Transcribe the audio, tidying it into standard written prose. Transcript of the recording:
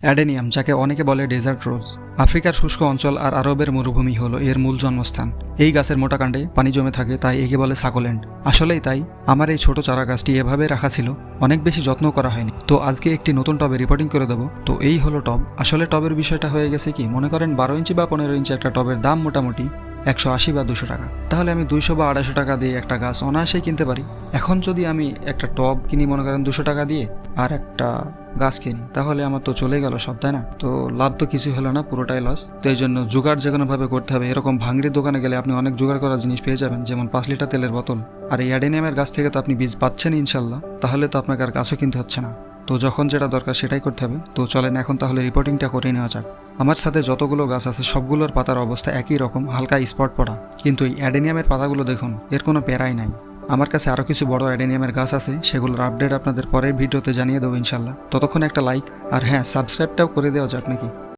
Adenium, যাকে অনেকে বলে ডেজার্ট রোজ, আফ্রিকার শুষ্ক অঞ্চল আর আরবের মরুভূমি হলো এর মূল জন্মস্থান। এই গাছের মোটা কাণ্ডে পানি জমে থাকে, তাই একে বলে সাকুলেন্ট। আসলেই তাই, আমার এই ছোট চারা গাছটি এভাবে রাখা ছিল, অনেক বেশি যত্ন করা হয়নি। তো আজকে একটি নতুন টবে রিপোর্টিং করে দেবো। তো এই হলো টব। আসলে টবের বিষয়টা হয়ে গেছে কি, মনে করেন 12 ইঞ্চি বা 15 ইঞ্চি একটা টবের দাম মোটামুটি 180 বা 200 টাকা। তাহলে আমি 200 বা 250 টাকা দিয়ে একটা গাছ অনায়াসেই কিনতে পারি। এখন যদি আমি একটা টব কিনি মনে করেন 200 টাকা দিয়ে, আর একটা গাছ কিনি, তাহলে আমার তো চলে গেল সব, তাই না? তো লাভ তো কিছুই হলো না, পুরোটাই লস। তো এই জন্য জোগাড় যে কোনোভাবে করতে হবে। এরকম ভাঙড়ির দোকানে গেলে আপনি অনেক জোগাড় করার জিনিস পেয়ে যাবেন, যেমন 5 লিটার তেলের বোতল। আর এই অ্যাডেনিয়ামের গাছ থেকে তো আপনি বীজ পাচ্ছেন ইনশাল্লাহ, তাহলে তো আপনাকে আর গাছও কিনতে হচ্ছে না। তো যখন যেটা দরকার সেটাই করতে হবে। তো চলেন এখন তাহলে রিপোর্টিংটা করে নেওয়া যাক। আমার সাথে যতগুলো গাছ আছে সবগুলোর পাতার অবস্থা একই রকম, হালকা স্পট পড়া। কিন্তু এই অ্যাডেনিয়ামের পাতাগুলো দেখুন, এর কোনো প্যারাই নাই। আমার কাছে আরও কিছু বড় অ্যাডেনিয়ামের গাছ আছে, সেগুলোর আপডেট আপনাদের পরের ভিডিওতে জানিয়ে দেবো ইনশাল্লাহ। ততক্ষণ একটা লাইক আর হ্যাঁ, সাবস্ক্রাইবটাও করে দেওয়া যাক নাকি।